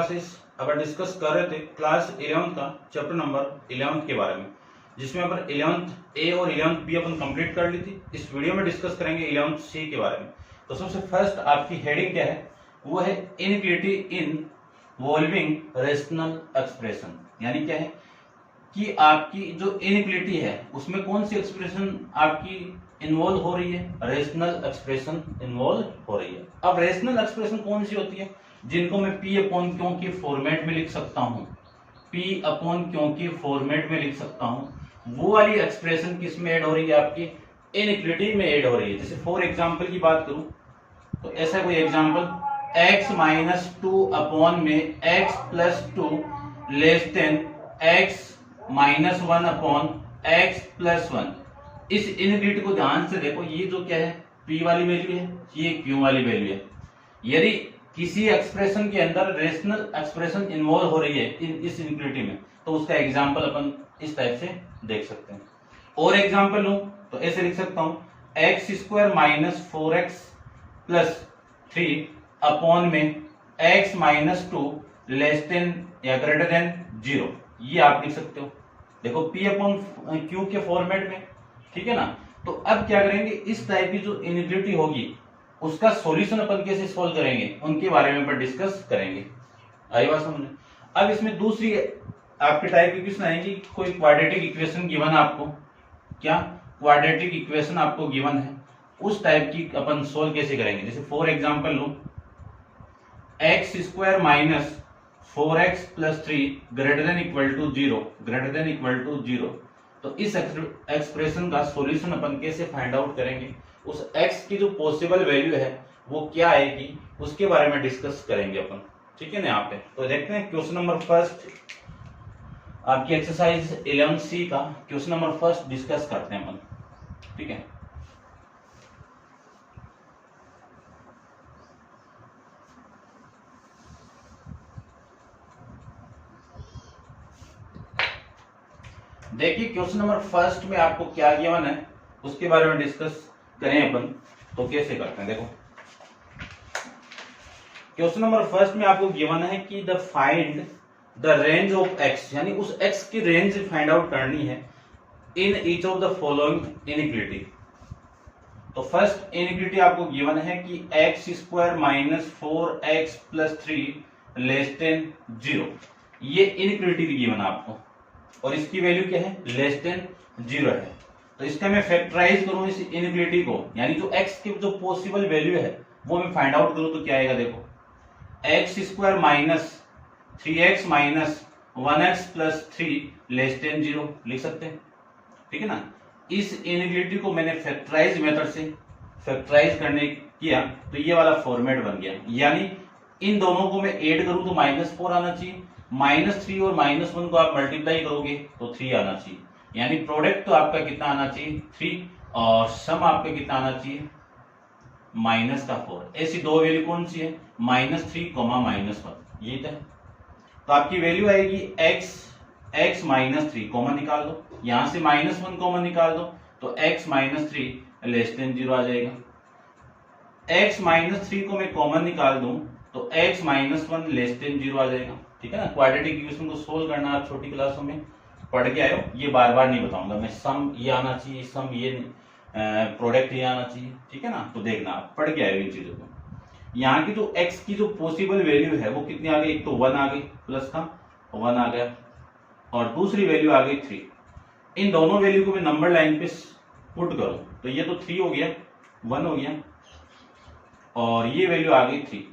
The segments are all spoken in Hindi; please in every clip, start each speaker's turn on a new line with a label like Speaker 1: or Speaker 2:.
Speaker 1: क्लासेस अपन डिस्कस कर रहे थे क्लास 11 का चैप्टर नंबर 11 के बारे में, जिसमें अपन 11th ए और 11th बी अपन कंप्लीट कर ली थी। इस वीडियो में डिस्कस करेंगे 11th सी के बारे में। तो सबसे फर्स्ट आपकी हेडिंग क्या है, वो है इनइक्वालिटी इन वॉल्विंग रेशनल एक्सप्रेशन। यानी क्या है कि आपकी जो इनइक्वालिटी है उसमें कौन सी एक्सप्रेशन आपकी इन्वॉल्व हो रही है, रेशनल एक्सप्रेशन इन्वॉल्व हो रही है। अब रेशनल एक्सप्रेशन कौन सी होती है, जिनको मैं पी अपॉन क्यों के फॉर्मेट में लिख सकता हूं, पी अपॉन क्यों के फॉर्मेट में लिख सकता हूं। वो वाली एक्सप्रेशन किस में ऐड हो रही है, आपकी इनइक्वालिटी में ऐड हो रही है। जैसे फॉर एग्जांपल की बात करूं तो ऐसा कोई एग्जांपल, x माइनस 2 अपॉन में x plus 2 less then x minus 1 upon x plus 1। इस इनइक्वालिटी को ध्यान से देखो, ये जो क्या है p वाली वैल्यू है, ये q वाली वैल्यू है। यदि किसी एक्सप्रेशन के अंदर रेशनल एक्सप्रेशन इन्वॉल्व हो रही है इस इनइक्वालिटी में, तो उसका एग्जांपल अपन इस टाइप से देख सकते हैं। और एग्जांपल लूं तो ऐसे लिख सकता हूं, x square minus 4x plus 3 upon में x माइनस 2 लेस देन या ग्रेटर देन 0। ये आप लिख सकते हो। देखो p अपॉन q के फॉर्मेट में, ठीक है ना। तो अब क्या करेंगे, इस टाइप की जो इनइक्वालिटी होगी उसका सॉल्यूशन अपन कैसे सॉल्व करेंगे, उनके बारे में अपन डिस्कस करेंगे। आई बात समझ। अब इसमें दूसरी आपके टाइप की क्वेश्चन आएगी, कोई क्वाड्रेटिक इक्वेशन गिवन है आपको, क्या क्वाड्रेटिक इक्वेशन आपको गिवन है, उस टाइप की अपन सोल्व कैसे करेंगे। जैसे फॉर एग्जांपल लो, x square minus 4x plus 3 greater than equal to 0, greater than equal to 0। तो इस एक्सप्रेशन का सॉल्यूशन अपन कैसे फाइंड आउट करेंगे, उस x की जो पॉसिबल वैल्यू है वो क्या आएगी, उसके बारे में डिस्कस करेंगे अपन, ठीक है ना। यहाँ पे तो देखते हैं क्वेश्चन नंबर फर्स्ट, आपकी एक्सरसाइज 11C का क्वेश्चन नंबर फर्स्ट डिस्कस करते हैं अपन, ठीक है। देखिए क्वेश्चन नंबर फर्स्ट में आपको क्या गिवन है उसके बारे में डिस्कस करें अपन। तो कैसे करते हैं, देखो क्वेश्चन नंबर फर्स्ट में आपको गिवन है कि the find the range of x, यानी उस x की रेंज फाइंड आउट करनी है in each of the following inequality. तो फर्स्ट इनइक्वालिटी आपको गिवन है कि x square minus 4x plus 3 less than 0। ये इनइक्वालिटी की गिवन आपको, और इसकी वैल्यू क्या है, लेस देन 0 है। तो इसका मैं फैक्टराइज करूं इस इनइक्वालिटी को, यानी जो x की जो पॉसिबल वैल्यू है वो मैं फाइंड आउट करूं तो क्या आएगा, देखो x square minus 3x minus 1x plus 3 less than 0 लिख सकते हैं, ठीक है ना। इस इनइक्वालिटी को मैंने फैक्टराइज मेथड से फैक्टराइज करने किया तो ये वाला फॉर्मेट बन गया। यानी इन दोनों को मैं ऐड करूं तो -4 आना चाहिए, -3 और -1 को आप मल्टीप्लाई करोगे तो 3 आना चाहिए। यानी प्रोडक्ट तो आपका कितना आना चाहिए, 3, और सम आपका कितना आना चाहिए, -4। ऐसी दो वैल्यू कौन सी है, -3, -1, ये तो आपकी वैल्यू आएगी x -3 कॉमन निकाल दो, यहां से -1 कॉमन निकाल दो तो x -3 लेस देन 0 आ जाएगा। x -3 को मैं कॉमन निकाल दूं तो x -1 लेस देन 0 आ जाएगा, ठीक है ना। क्वाड्रेटिक इक्वेशन को सोल्व करना आप छोटी क्लासों में पढ़ के आए हो, ये बार बार नहीं बताऊंगा मैं। सम ये आना चाहिए, सम ये प्रोडक्ट ये आना चाहिए, ठीक है ना। तो देखना आप पढ़ के आए हो इन चीजों को। यहाँ की जो x की जो पॉसिबल वैल्यू है वो कितनी आ गई, एक तो 1 आ गई, प्लस का 1 आ गया, और दूसरी वैल्यू आ गई 3। इन दोनों वैल्यू को मैं नंबर लाइन पे पुट करूं तो ये तो 3 हो गया, 1 हो गया, और ये वैल्यू आ गई 3।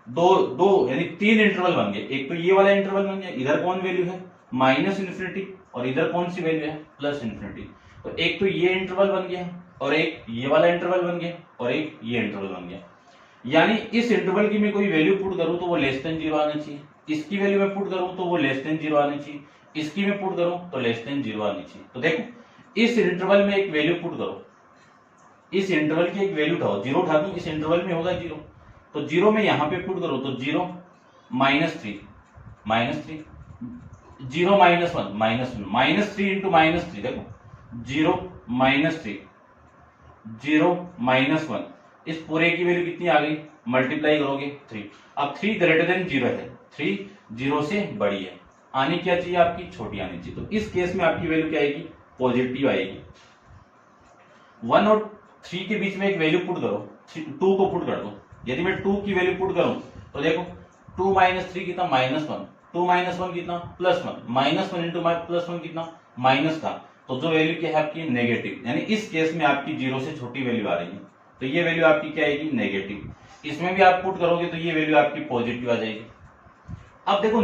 Speaker 1: दो यानी 3 इंटरवल बन गए। एक तो ये वाला इंटरवल बन गया, इधर कौन वैल्यू है -∞, और इधर कौन सी वैल्यू है +∞। तो एक तो ये इंटरवल बन गया, और एक ये वाला इंटरवल बन गया, और एक ये इंटरवल बन गया। यानी इस इंटरवल की मैं कोई वैल्यू पुट करूं तो वो लेस देन 0 आनी चाहिए, इसकी वैल्यू मैं पुट करूं तो वो लेस देन 0 आनी चाहिए, इसकी मैं पुट करूं तो लेस देन 0 आनी चाहिए। तो देखो इस इंटरवल में एक वैल्यू पुट करो, इस इंटरवल की एक वैल्यू उठाओ, 0 उठा दूं, इस इंटरवल में होगा 0, तो 0 में यहां पे पुट करो तो 0 -3 -3 0 -1 -1 -3 इंटू -3, देखो 0 -3 0 -1, इस पूरे की वैल्यू कितनी आ गई, मल्टीप्लाई करोगे 3। अब 3 ग्रेटर देन 0 है, 3 0 से बड़ी है, आनी क्या चाहिए आपकी, छोटी आनी चाहिए। तो इस केस में आपकी वैल्यू क्या आएगी, पॉजिटिव आएगी। 1 और 3 के बीच में एक वैल्यू पुट करो, 2 को पुट कर दो। यदि मैं 2 की वैल्यू पुट करूं तो देखो 2 - 3 कितना, -1, 2 - 1 कितना, +1, -1 इंटू +1 कितना, माइनस का। तो जो वैल्यू क्या है आपकी, नेगेटिव, यानी इस केस में आपकी 0 से छोटी वैल्यू आ रही है, तो ये वैल्यू आपकी क्या आएगी, नेगेटिव। इसमें भी आप पुट करोगे तो ये वैल्यू आपकी पॉजिटिव आ जाएगी। अब देखो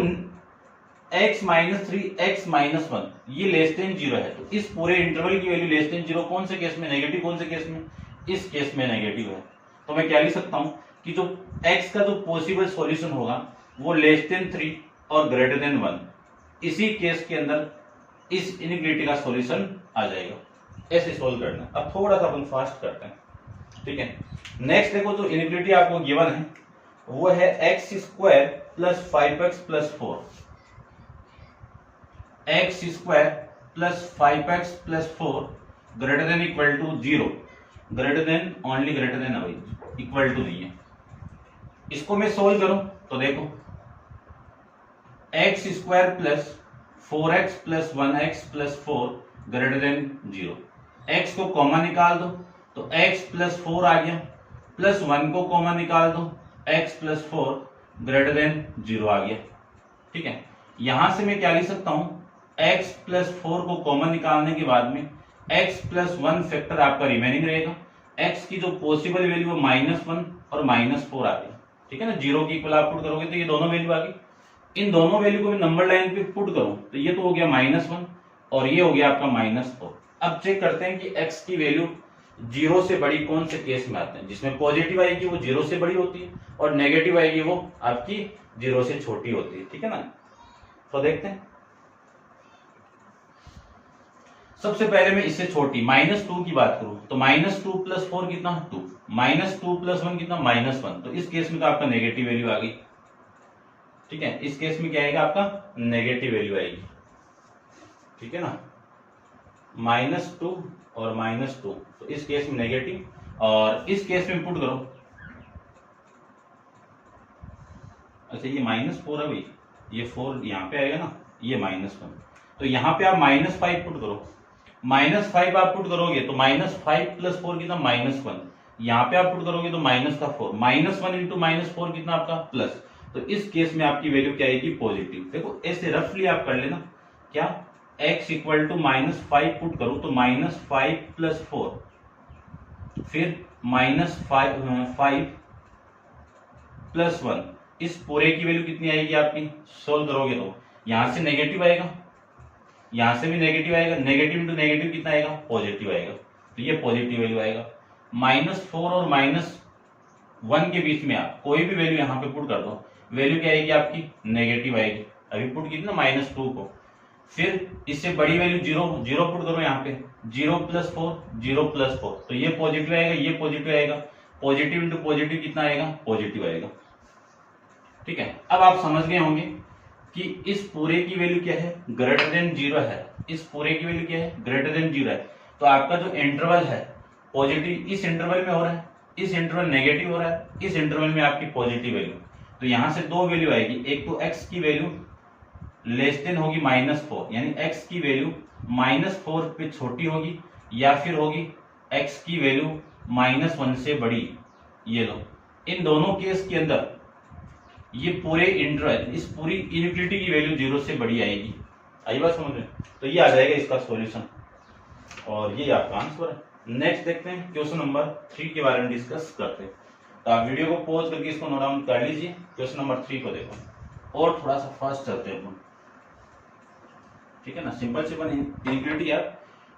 Speaker 1: x - 3 x - 1 ये लेस देन 0 है, तो इस पूरे इंटरवल की वैल्यू लेस देन 0 कौन से केस में, नेगेटिव, कौन से केस में, इस केस में नेगेटिव है। तो मैं क्या लिख सकता हूं कि जो x का जो पॉसिबल सॉल्यूशन होगा वो लेस देन 3 और ग्रेटर देन 1, इसी केस के अंदर इस इनइक्वालिटी का सॉल्यूशन आ जाएगा। ऐसे सोल्व करना है। अब थोड़ा सा अपन फास्ट करते हैं, ठीक है। नेक्स्ट देखो जो इनइक्वालिटी आपको गिवन है वो है x² + 5x + 4, x² + 5x + 4 greater than equal to 0, greater than, only greater than अभी इक्वल टू नहीं है। इसको मैं सोल्व करूं तो देखो x² + 4x + 1x + 4 greater than 0, x को कॉमन निकाल दो तो x + 4 आ गया, +1 को कॉमन निकाल दो, x + 4 ग्रेटर देन 0 आ गया, ठीक है। यहां से मैं क्या लिख सकता हूं, x + 4 को कॉमन निकालने के बाद में x + 1 फैक्टर आपका रिमेनिंग रहेगा, x की जो पॉसिबल वैल्यू है -1 और -4 आ गया, ठीक है ना। 0 की इक्वल आप पुट करोगे तो ये दोनों वैल्यू आ गई। इन दोनों वैल्यू को मैं नंबर लाइन पे पुट करूं तो ये तो हो गया -1 और ये हो गया आपका -4। अब चेक करते हैं कि x की वैल्यू 0 से बड़ी कौन से केस में आते हैं, जिसमें पॉजिटिव आएगी वो 0 से बड़ी होती है और नेगेटिव आएगी वो आपकी 0 से छोटी होती है, ठीक है ना। तो देखते हैं, सबसे पहले मैं इससे छोटी -2 की बात करूं तो -2 + 4 कितना, 2, -2 + 1 कितना, -1, तो इस केस में तो आपका नेगेटिव वैल्यू आ गई, ठीक है। इस केस में क्या आएगा आपका, नेगेटिव वैल्यू आएगी, ठीक है ना। -2 और -2, तो इस केस में नेगेटिव, और इस केस में पुट करो, अच्छा ये -4 है भाई, ये 4 यहाँ पे आएगा ना, ये -1, तो यहाँ पे आप -5 पुट करो, -5 आप पुट करोगे तो -5 + 4 कितना, -1, यहाँ पे आप पुट करोगे तो -4, -1 इंटू -4 कितना आपका, प्लस, तो इस केस में आपकी वैल्यू क्या आएगी, पॉजिटिव। देखो ऐसे रफली आप कर लेना, क्या x = -5 पुट करो तो -5 + 4, फिर -5 + 1, इस पूरे की वैल्यू कितनी आएगी आपकी, सोल्व करोगे तो यहां से नेगेटिव आएगा, यहां से भी नेगेटिव आएगा, नेगेटिव इंटू नेगेटिव कितना आएगा, पॉजिटिव आएगा, तो ये पॉजिटिव वैल्यू आएगा। -4 और -1 के बीच में आप कोई भी वैल्यू यहाँ पे पुट कर दो, वैल्यू क्या आएगी आपकी, नेगेटिव आएगी। अभी पुट की ना -2 को, फिर इससे बड़ी वैल्यू 0 पुट करो यहाँ पे, 0 + 4, 0 + 4, तो ये पॉजिटिव आएगा, ये पॉजिटिव आएगा, पॉजिटिव इंटू पॉजिटिव कितना आएगा, पॉजिटिव आएगा, ठीक है। अब आप समझ गए होंगे कि इस पूरे की वैल्यू क्या है, ग्रेटर देन 0 है, इस पूरे की वैल्यू क्या है, ग्रेटर देन 0 है, तो आपका जो इंटरवल है पॉजिटिव इस इंटरवल में हो रहा है, इस इंटरवल नेगेटिव हो रहा है, इस इंटरवल में आपकी पॉजिटिव वैल्यू, तो यहां से दो वैल्यू आएगी, एक तो x की वैल्यू लेस देन होगी -4, यानी x की वैल्यू -4 पे छोटी होगी, या फिर होगी x की वैल्यू -1 से बड़ी। ये लो, इन दोनों केस के अंदर ये पूरे इंटरवल, इस पूरी इनइक्वालिटी की वैल्यू 0 से बड़ी आएगी। आई बात समझ में, तो ये आ जाएगा इसका सॉल्यूशन, और ये आपका आंसर है। नेक्स्ट देखते हैं क्वेश्चन नंबर 3 के बारे में डिस्कस करते हैं। तो आप वीडियो को पॉज करके इसको नोट डाउन कर लीजिए, क्वेश्चन नंबर 3 को देखो, और थोड़ा सा फास्ट चलते हैं, ठीक है ना। सिंपल इनइक्वालिटी है,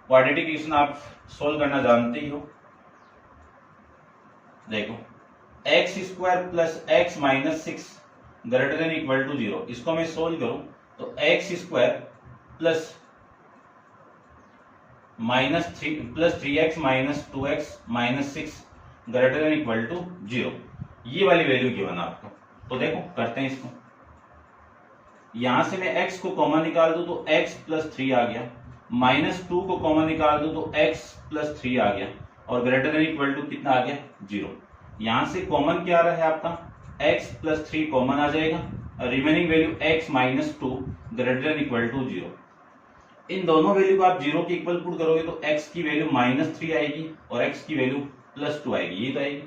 Speaker 1: क्वाड्रेटिक इक्वेशन आप सोल्व करना जानते ही हो। देखो x² + x - 6 greater than equal to 0, इसको मैं सोल्व करूं तो x² + 3x - 2x - 6 greater than equal to 0, ये वाली वैल्यू गिवन आपको। तो देखो करते हैं इसको, यहां से मैं x को कॉमन निकाल दूं तो x + 3 आ गया, -2 को कॉमन निकाल दूं तो x + 3 आ गया, और ग्रेटर देन इक्वल टू कितना आ गया, 0। यहां से कॉमन क्या आ रहा है आपका, x + 3 कॉमन आ जाएगा, remaining value x minus 2 greater than equal to 0। इन दोनों वैल्यू को आप 0 के इक्वल पुट करोगे तो x की वैल्यू -3 आएगी और x की वैल्यू +2 आएगी, ये तो आएगी।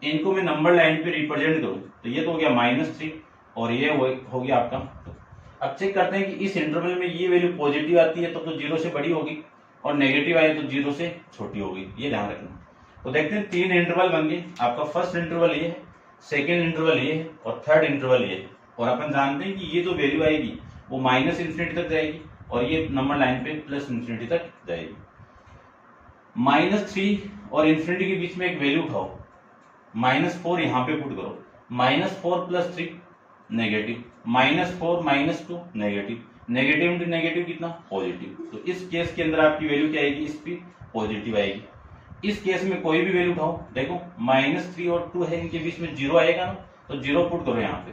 Speaker 1: इनको मैं नंबर लाइन पे रिप्रेजेंट करूं तो ये तो हो गया -3 और ये हो गया आपका 2। अब चेक करते हैं कि इस इंटरवल में ये वैल्यू पॉजिटिव आती है तो 0 से बड़ी होगी और नेगेटिव आए तो 0 से छोटी होगी, ये ध्यान रखना। तो देखते हैं 3 इंटरवल बन गए। आपका फर्स्ट इंटरवल ये है, सेकेंड इंटरवल ये है और थर्ड इंटरवल ये है। और अपन जानते हैं कि ये जो वैल्यू आएगी वो -∞ तक जाएगी और ये नंबर लाइन पे +∞ तक जाएगी। -3 और इन्फिनिटी के बीच में एक वैल्यू उठाओ, -4 यहाँ पे पुट करो, -4 + 3 negative, -4 - 2 negative, negative into negative कितना पॉजिटिव। तो इस केस के अंदर आपकी वैल्यू क्या आएगी, इस पे पॉजिटिव आएगी। इस केस में कोई भी वैल्यू उठाओ, देखो -3 और 2 है, इनके बीच में 0 आएगा ना, तो 0 पुट करो यहाँ पे।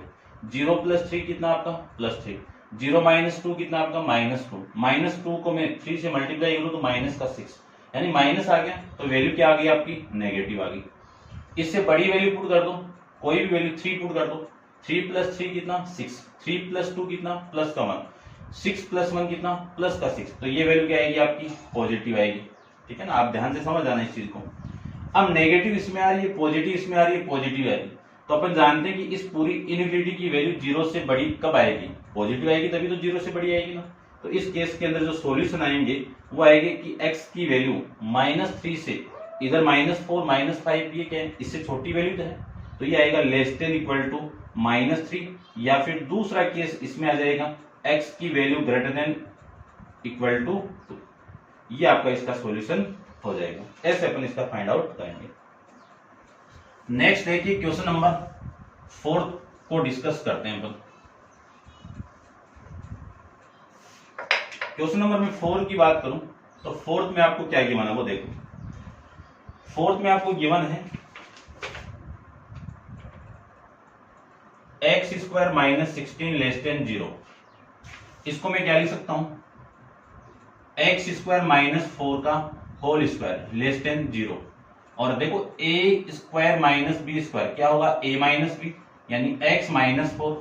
Speaker 1: 0 + 3 कितना आपका +3, 0 - 2 कितना आपका -2, -2 को मैं 3 से मल्टीप्लाई करूँ तो -6, यानी माइनस आ गया तो वैल्यू क्या आ गई आपकी नेगेटिव आ गई। इससे बड़ी वैल्यू पुट कर दो, कोई भी वैल्यू 3 पुट कर दो, 3 + 3 कितना 6, 3 + 2 कितना +1, 6 + 1 कितना +6, तो ये वैल्यू क्या आएगी आपकी पॉजिटिव आएगी। ठीक है ना, आप ध्यान से समझ आना इस चीज को। अब नेगेटिव इसमें आ रही है, पॉजिटिव इसमें आ रही है, पॉजिटिव आ रही है, तो अपन जानते हैं कि इस पूरी इनइक्वालिटी की वैल्यू 0 से बड़ी कब आएगी, पॉजिटिव आएगी तभी तो 0 से बड़ी आएगी ना। तो इस केस के अंदर जो सॉल्यूशन आएंगे वो आएंगे कि x की वैल्यू -3 से इधर -4 -5 ये क्या है, इससे छोटी वैल्यू तो है, तो ये आएगा <3 या फिर दूसरा केस इसमें आ जाएगा x की वैल्यू > 2। ये आपका इसका सॉल्यूशन हो जाएगा। ऐसे अपन इसका फाइंड आउट करेंगे। नेक्स्ट देखिए क्वेश्चन नंबर 4 को डिस्कस करते हैं अपन। क्वेश्चन नंबर में 4 की बात करूं तो फोर्थ में आपको क्या गिवन है वो देखो। फोर्थ में आपको गिवन है x² - 16 < 0। इसको मैं क्या लिख सकता हूं, x² - 4 का होल स्क्वायर < 0। और देखो a² - b² क्या होगा, a - b यानी x - 4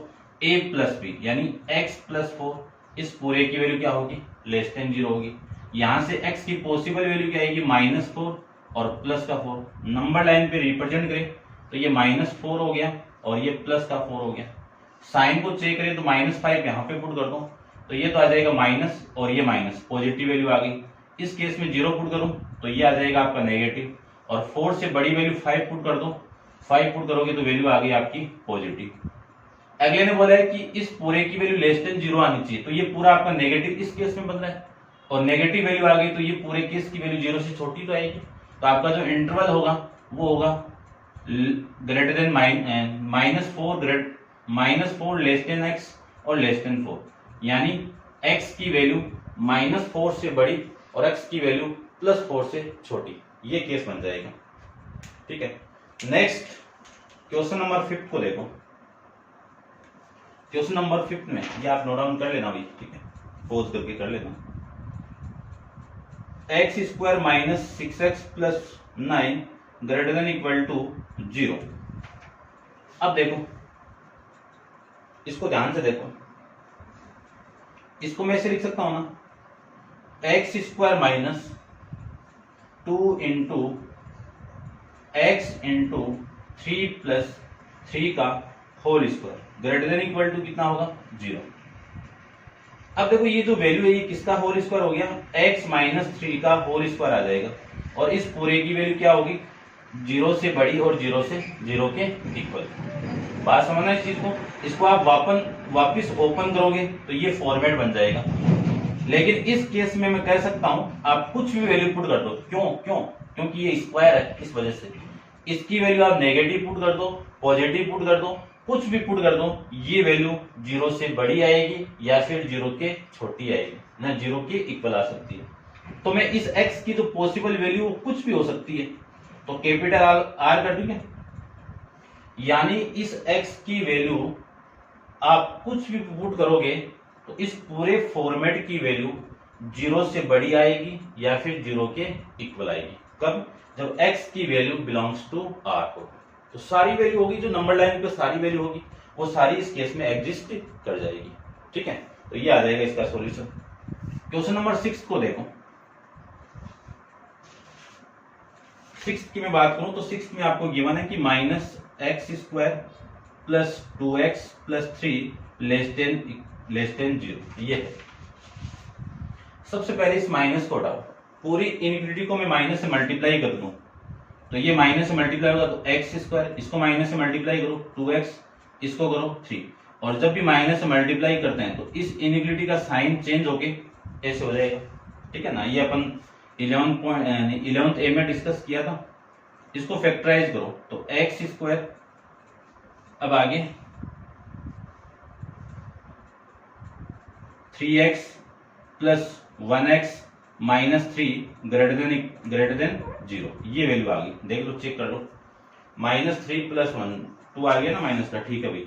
Speaker 1: a + b यानी x + 4, इस पूरे की वैल्यू क्या होगी < 0 होगी। यहां से x की पॉसिबल वैल्यू क्या आएगी -4 और +4। नंबर लाइन पे रिप्रेजेंट करें तो ये -4 हो गया और ये +4 हो गया। साइन को चेक करें तो -5 यहाँ पे पुट कर दो तो ये तो आ जाएगा माइनस और ये माइनस, पॉजिटिव वैल्यू आ गई। इस केस में 0 पुट करूं तो ये आ जाएगा आपका नेगेटिव और 4 से बड़ी वैल्यू 5 पुट कर दो, 5 पुट करोगे तो वैल्यू आ गई आपकी पॉजिटिव। अगले ने बोला है कि इस पूरे की वैल्यू < 0 आनी चाहिए, तो ये पूरा आपका नेगेटिव इस केस में बन रहा है और नेगेटिव वैल्यू आ गई तो ये पूरे केस की वैल्यू 0 से छोटी तो आएगी। तो आपका जो इंटरवल होगा वो होगा ग्रेटर देन -4 x और <4, यानी x की वैल्यू -4 से बड़ी और x की वैल्यू +4 से छोटी, ये केस बन जाएगा। ठीक है, नेक्स्ट क्वेश्चन नंबर 5 को देखो। क्वेश्चन नंबर 5 में ये आप नोट डाउन कर लेना भाई, ठीक है, पॉज करके कर लेना। x² - 6x + 9 > 0। अब देखो इसको ध्यान से देखो, इसको मैं ऐसे लिख सकता हूं ना, x² - 2 × x × 3 + 3 का होल स्क्वायर > कितना होगा 0। अब देखो ये जो वैल्यू है ये किसका होल स्क्वायर हो गया, x - 3 का होल स्क्वायर आ जाएगा और इस पूरे की वैल्यू क्या होगी 0 से बड़ी और 0 से 0 के इक्वल। बात समझना इस चीज को। इसको आप वापस ओपन करोगे तो ये फॉर्मेट बन जाएगा, लेकिन इस केस में मैं कह सकता हूं आप कुछ भी वैल्यू पुट कर दो। क्योंकि ये स्क्वायर है, इस वजह से इसकी वैल्यू आप नेगेटिव पुट कर दो, पॉजिटिव पुट कर दो, कुछ भी पुट कर दो, ये वैल्यू 0 से बड़ी आएगी या फिर 0 के छोटी आएगी, ना 0 के इक्वल आ सकती है। तो मैं इस x की जो पॉसिबल वैल्यू कुछ भी हो सकती है, तो कैपिटल R कर दूंगा, यानी इस x की वैल्यू आप कुछ भी पुट करोगे तो इस पूरे फॉर्मेट की वैल्यू 0 से बड़ी आएगी या फिर 0 के इक्वल आएगी। कब, जब x की वैल्यू बिलोंग्स टू R हो, तो सारी वैल्यू होगी जो नंबर लाइन पे सारी वैल्यू होगी वो सारी इस केस में एग्जिस्ट कर जाएगी। ठीक है, तो ये आ जाएगा इसका सॉल्यूशन। क्वेश्चन नंबर 6 को देखो। 6 की मैं बात करूं तो 6 में आपको गिवन है कि -x² + 2x + 3 <0। ये है। सबसे पहले इस माइनस को हटाओ, पूरी इनइक्वालिटी को मैं माइनस से मल्टीप्लाई कर दूं तो ये माइनस से मल्टीप्लाई होगा तो x², इसको माइनस से मल्टीप्लाई करो 2x, इसको करो 3, और जब भी माइनस से मल्टीप्लाई करते हैं तो इस इनइक्वालिटी का साइन चेंज होके ऐसे हो जाएगा। ठीक है ना, ये अपन 11th ए में डिस्कस किया था। इसको फैक्टराइज करो तो x², अब आगे 3x + 1x - 3 ग्रेटर देन 0, ये वैल्यू आ गई। देख लो, चेक कर लो। -3 + 1 2 आ गया ना माइनस का। ठीक है भाई,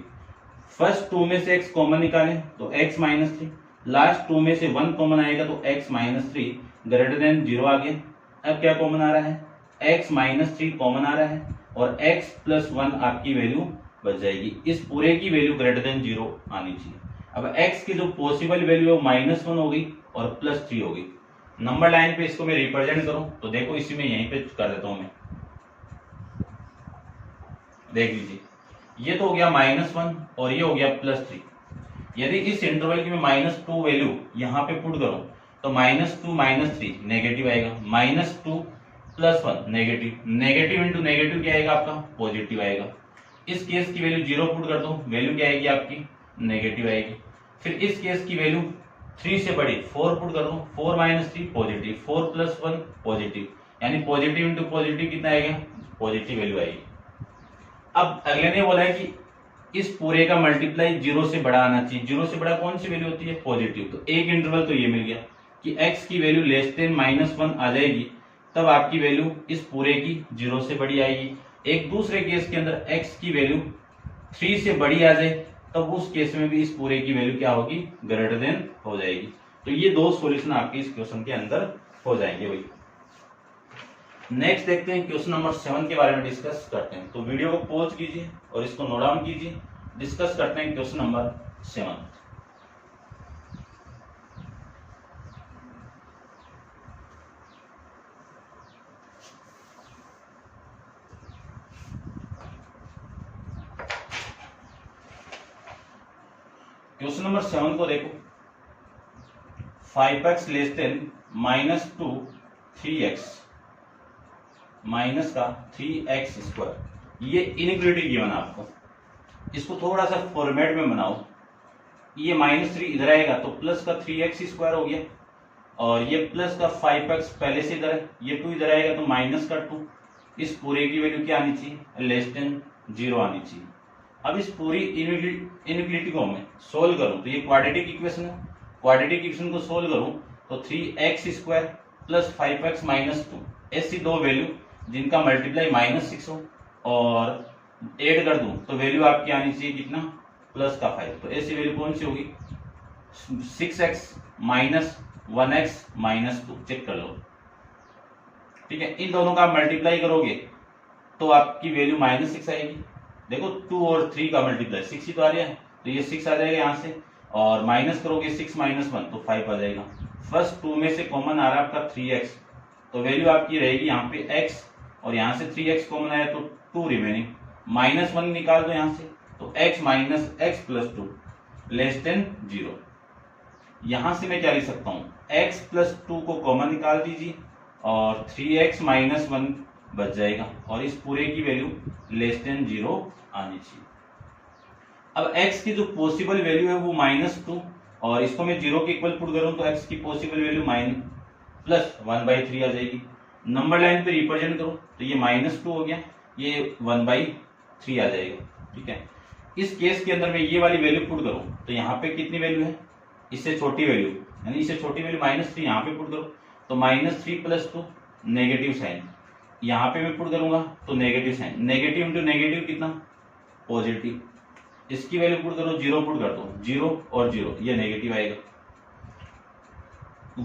Speaker 1: फर्स्ट 2 में से x कॉमन निकालें तो x - 3, लास्ट 2 में से 1 कॉमन आएगा तो x - 3 ग्रेटर देन 0 आ गया। अब क्या कॉमन आ रहा है, x - 3 कॉमन आ रहा है और x + 1 आपकी वैल्यू बच जाएगी। इस पूरे की वैल्यू ग्रेटर देन 0 आनी चाहिए। अब x की जो पॉसिबल वैल्यू है वो -1 होगी और +3 होगी। नंबर लाइन पे इसको मैं रिप्रेजेंट करूं तो देखो, इसी में यहीं पे कर देता हूं मैं। देख लीजिए, ये तो हो गया -1 और ये हो गया +3। यदि इस इंटरवल की मैं -2 वैल्यू यहाँ पे पुट करूं तो -2 - 3 नेगेटिव आएगा, -2 + 1 नेगेटिव, नेगेटिव इंटू नेगेटिव क्या आएगा आपका, पॉजिटिव आएगा। इस केस की वैल्यू 0 पुट कर दो, वैल्यू क्या आएगी आपकी, नेगेटिव आएगी। फिर इस केस की वैल्यू 3 से बड़ी 4 पुट कर दो, 4 - 3 पॉजिटिव, 4 + 1 पॉजिटिव, यानी पॉजिटिव इंटू पॉजिटिव कितना आएगा, पॉजिटिव वैल्यू आएगी। अब अगले ने बोला है कि इस पूरे का मल्टीप्लाई 0 से बड़ा आना चाहिए। 0 से बड़ा कौन सी वैल्यू होती है, पॉजिटिव। तो एक इंटरवल तो ये मिल गया कि x की वैल्यू <-1 आ जाएगी, तब आपकी वैल्यू इस पूरे की 0 से बड़ी आएगी। एक दूसरे केस के अंदर x की वैल्यू 3 से बड़ी आ जाए, तब उस केस में भी इस पूरे की वैल्यू क्या होगी, ग्रेटर देन हो जाएगी। तो ये दो सॉल्यूशन आपके इस क्वेश्चन के अंदर हो जाएंगे भाई। नेक्स्ट देखते हैं, क्वेश्चन नंबर 7 के बारे में डिस्कस करते हैं। तो वीडियो को पॉज कीजिए और इसको नोट डाउन कीजिए। डिस्कस करते हैं क्वेश्चन नंबर 7। क्वेश्चन नंबर 7 को देखो। 5x <-2 3x माइनस का 3x², ये इनइक्वालिटी गिवन है आपको। इसको थोड़ा सा फॉर्मेट में बनाओ। ये -3 इधर आएगा तो प्लस का 3x² हो गया, और ये प्लस का 5x पहले से इधर है, ये 2 इधर आएगा तो माइनस का 2। इस पूरे की वैल्यू क्या आनी चाहिए, <0 आनी चाहिए। अब इस पूरी इनइक्वालिटी को मैं सोल्व करूं तो ये क्वाड्रेटिक इक्वेशन है। क्वाड्रेटिक इक्वेशन को सोल्व करूं तो 3x² + 5x - 2, ऐसी दो वैल्यू जिनका मल्टीप्लाई -6 हो और ऐड कर दूं तो वैल्यू आपकी आनी चाहिए कितना, प्लस का 5। तो ऐसी वैल्यू कौन सी होगी, 6x - 1x - 2। चेक कर लो। ठीक है, इन दोनों का मल्टीप्लाई करोगे तो आपकी वैल्यू -6 आएगी। देखो 2 और 3 का मल्टीप्लाई 6 ही तो आ रहा है, तो ये 6 आ जाएगा यहाँ से, और माइनस करोगे 6 - 1 तो 5 आ जाएगा। फर्स्ट 2 में से कॉमन आ रहा है आपका 3x, तो वैल्यू आपकी रहेगी यहाँ पे x, और यहाँ से 3x कॉमन आया तो 2 रिमेनिंग, -1 निकाल दो यहाँ से तो x - x + 2 <0। यहाँ से मैं क्या लिख सकता हूँ, x + 2 को कॉमन निकाल दीजिए और 3x - 1 बच जाएगा, और इस पूरे की वैल्यू <0 आनी चाहिए। अब x की जो पॉसिबल वैल्यू है वो -2, और इसको मैं 0 के इक्वल पुट करूं तो x की पॉसिबल वैल्यू +1/3 आ जाएगी। नंबर लाइन पे रिप्रेजेंट करो तो ये -2 हो गया, ये 1/3 आ जाएगा। ठीक है, इस केस के अंदर मैं ये वाली वैल्यू पुट करूं तो यहाँ पे कितनी वैल्यू है, इससे छोटी वैल्यू, यानी इससे छोटी वैल्यू -3 यहाँ पे पुट करो तो -3 + 2 नेगेटिव साइन, यहाँ पे मैं पुट करूंगा तो negative sign, negative into negative कितना, पॉजिटिव। इसकी वैल्यू पुट करो, 0 पुट कर दो, 0 और 0 ये नेगेटिव आएगा।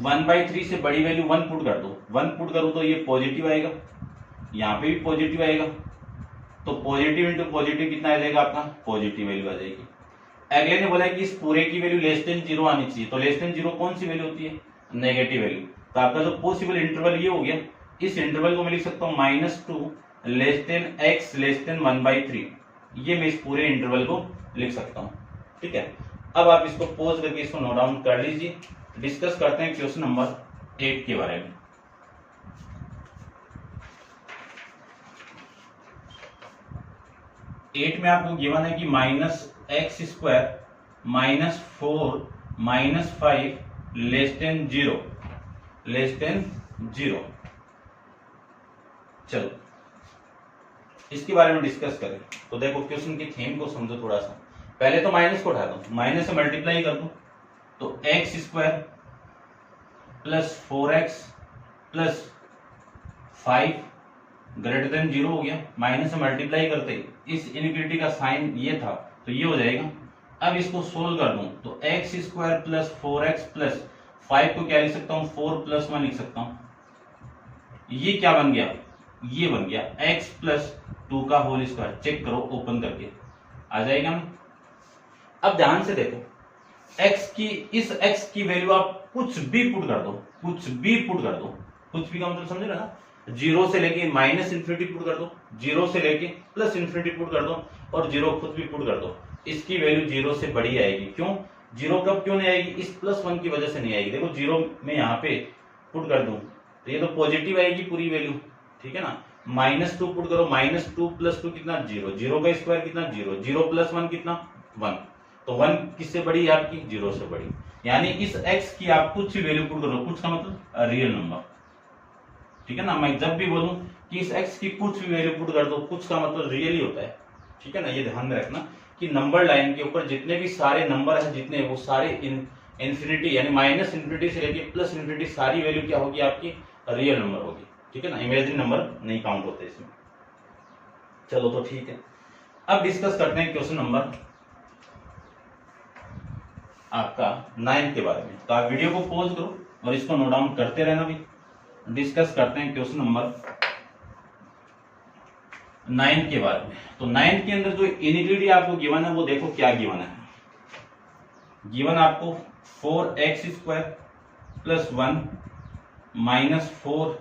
Speaker 1: 1/3 से बड़ी वैल्यू 1 पुट कर दो, 1 पुट करूं तो ये पॉजिटिव आएगा, यहाँ पे भी पॉजिटिव आएगा। तो पॉजिटिव इंटू पॉजिटिव कितना आ जाएगा आपका, पॉजिटिव वैल्यू आ जाएगी। अगले ने बोला कि इस पूरे की वैल्यू लेस देन 0 आनी चाहिए, तो लेस देन 0 कौन सी वैल्यू होती है, नेगेटिव वैल्यू। तो आपका जो पॉसिबल इंटरवल ये हो गया, इस इंटरवल को मैं लिख सकता हूँ -2 less then x less than 1/3, ये मैं इस पूरे इंटरवल को लिख सकता हूँ। ठीक है, अब आप इसको पॉज करके इसको नोट डाउन कर लीजिए। डिस्कस करते हैं क्वेश्चन नंबर 8 के बारे में। एट में आपको गिवन है कि -x² -4 -5 लेस देन 0। चलो इसके बारे में डिस्कस करें। तो देखो क्वेश्चन की थीम को समझो थोड़ा सा। पहले तो माइनस को उठा दो, माइनस से मल्टीप्लाई कर दो, तो x² plus 4x plus 5 greater than 0 हो गया। माइनस से मल्टीप्लाई करते इस इनइक्वालिटी का साइन ये था, तो ये हो जाएगा। अब इसको सोल्व कर दूं तो x² प्लस 4x प्लस 5 को क्या लिख सकता हूं, 4 + 1 लिख सकता हूं। ये क्या बन गया, ये बन गया x प्लस 2 का होल स्क्वायर। चेक करो ओपन करके आ जाएगा ना। अब ध्यान से देखो, इस x की वैल्यू आप कुछ भी पुट कर दो, कुछ भी का मतलब समझ रहे ना, 0 से लेके -∞ पुट कर दो, 0 से लेके +∞ पुट कर दो, और 0 खुद भी पुट कर दो, इसकी वैल्यू 0 से बड़ी आएगी। क्यों 0 कब क्यों नहीं आएगी, इस +1 की वजह से नहीं आएगी। देखो 0 में यहाँ पे पुट कर दूं तो ये तो पॉजिटिव आएगी पूरी वैल्यू, ठीक है ना। -2 पुट करो, -2 + 2 कितना 0, 0 का स्क्वायर कितना 0, 0 + 1 कितना 1, तो 1 किससे बड़ी है आपकी, 0 से बड़ी। यानी इस x की आप कुछ भी वैल्यू पुट करो, कुछ का मतलब रियल नंबर, ठीक है ना। मैं जब भी बोलूं कि इस x की कुछ भी वैल्यू पुट कर दो, कुछ का मतलब रियल ही होता है, ठीक है ना। ये ध्यान में रखना कि नंबर लाइन के ऊपर जितने भी सारे नंबर है, जितने वो सारे इन्फिनिटी यानी -∞ से लेके +∞ सारी वैल्यू क्या होगी आपकी, रियल नंबर होगी, ठीक है ना। इमेजिनरी नंबर नहीं काउंट होते इसमें। चलो तो ठीक है, अब डिस्कस करते हैं क्वेश्चन नंबर आपका 9 के बारे में। तो आप वीडियो को पॉज करो और इसको नोट डाउन करते रहना भी। डिस्कस करते हैं क्वेश्चन नंबर 9 के बारे में। तो 9 के अंदर जो इनइक्वालिटी आपको गिवन है वो देखो क्या गिवन है। गिवन आपको 4x² + 1 -4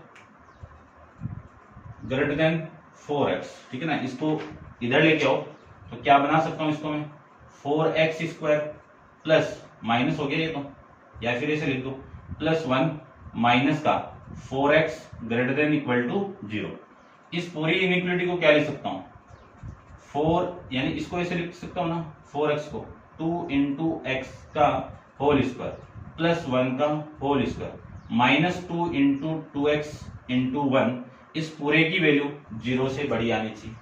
Speaker 1: ग्रेटर देन 4x, ठीक है ना। इसको इधर लेके आओ तो क्या बना सकता हूं इसको मैं, 4x² प्लस माइनस हो गया ये तो, या फिर ऐसे लिख दो +1 माइनस का 4x greater than equal to 0। इस पूरी इनइक्वालिटी को क्या लिख सकता हूं, 4 यानी इसको ऐसे लिख सकता हूं ना, 4x को 2 × x का होल स्क्वायर प्लस 1 का होल स्क्वायर -2 × 2x × 1, इस पूरे की वैल्यू 0 से बड़ी आनी चाहिए।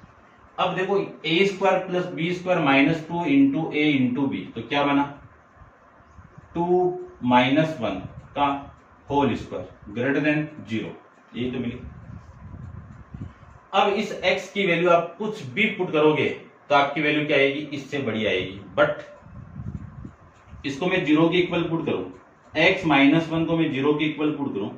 Speaker 1: अब देखो a² + b² -2 × a × b, तो क्या बना 2 - 1 का होल स्क्वायर ग्रेटर देन 0, यही तो मिली। अब इस x की वैल्यू आप कुछ भी पुट करोगे तो आपकी वैल्यू क्या आएगी, इससे बड़ी आएगी। बट इसको मैं 0 के इक्वल पुट करूं, x - 1 को मैं 0 के इक्वल पुट करूं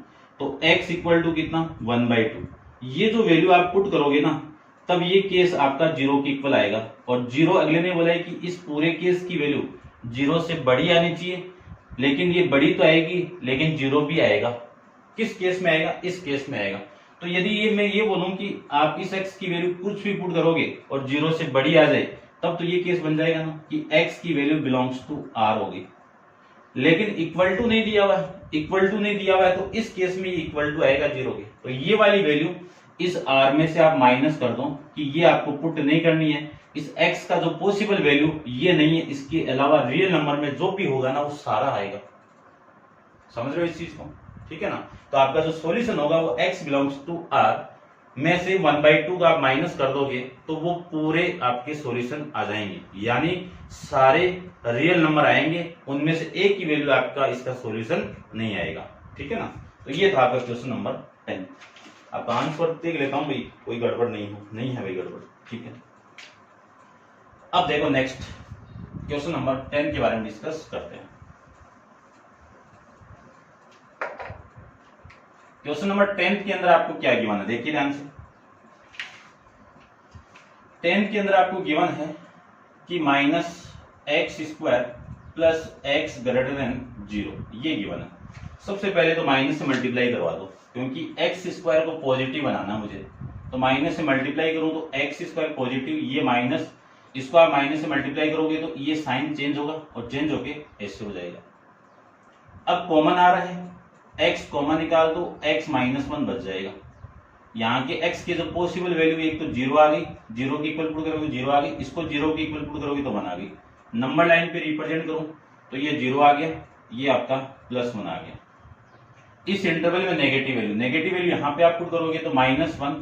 Speaker 1: तो x इक्वल टू कितना 1/2। ये जो वैल्यू आप पुट करोगे ना, तब ये केस आपका 0 के इक्वल आएगा। और 0 अगले ने बोला है कि इस पूरे केस की वैल्यू 0 से बड़ी आनी चाहिए, लेकिन ये बड़ी तो आएगी लेकिन 0 भी आएगा। किस केस में आएगा, इस केस में आएगा। तो यदि ये मैं ये बोलूं कि आप इस x की वैल्यू कुछ भी पुट करोगे और 0 से बड़ी आ जाए, तब तो ये केस बन जाएगा ना कि x की वैल्यू बिलोंग्स टू r होगी। लेकिन इक्वल टू नहीं दिया हुआ है, इक्वल टू नहीं दिया हुआ है, तो इस केस में इक्वल टू आएगा 0 के। तो ये वाली वैल्यू इस r में से आप माइनस कर दो कि ये आपको पुट नहीं करनी है। इस x का जो पॉसिबल वैल्यू ये नहीं है, इसके अलावा रियल नंबर में जो भी होगा ना वो सारा आएगा। समझ रहे हो इस चीज को, ठीक है ना। तो आपका जो सॉल्यूशन होगा वो x बिलोंग्स टू r में से 1/2 का आप माइनस कर दोगे तो वो पूरे आपके सॉल्यूशन आ जाएंगे, यानी सारे रियल नंबर आएंगे, उनमें से एक की वैल्यू आपका इसका सॉल्यूशन नहीं आएगा, ठीक है ना। तो ये था आपका क्वेश्चन नंबर 10। आपका आंसर देख लेता हूं भाई, कोई गड़बड़ नहीं है भाई गड़बड़, ठीक है। अब देखो नेक्स्ट क्वेश्चन नंबर 10 के बारे में डिस्कस करते हैं। क्वेश्चन नंबर 10 के अंदर आपको क्या गिवन है, देखिए ध्यान से। 10 के अंदर आपको गिवन है कि -x² plus x greater than 0, ये गिवन है। सबसे पहले तो माइनस से मल्टीप्लाई करवा दो, क्योंकि x² को पॉजिटिव बनाना मुझे, तो माइनस से मल्टीप्लाई करूं तो x² पॉजिटिव, ये माइनस, इसको आप माइनस से मल्टीप्लाई करोगे तो ये साइन चेंज होगा और चेंज होके ऐसे हो जाएगा। अब कॉमन आ रहा है, x कॉमन निकाल दो, x -1 बच जाएगा। यहाँ के x की जो पॉसिबल वैल्यू, एक तो 0 आ गई, 0 के इक्वल पुट करोगे 0 आ गई, इसको 0 के इक्वल पुट करोगे तो 1 आ गई। नंबर लाइन पे रिप्रेजेंट करूं तो ये 0 आ गया, ये आपका +1 आ गया। इस इंटरवल में नेगेटिव वैल्यू यहाँ पे आप पुट करोगे तो -1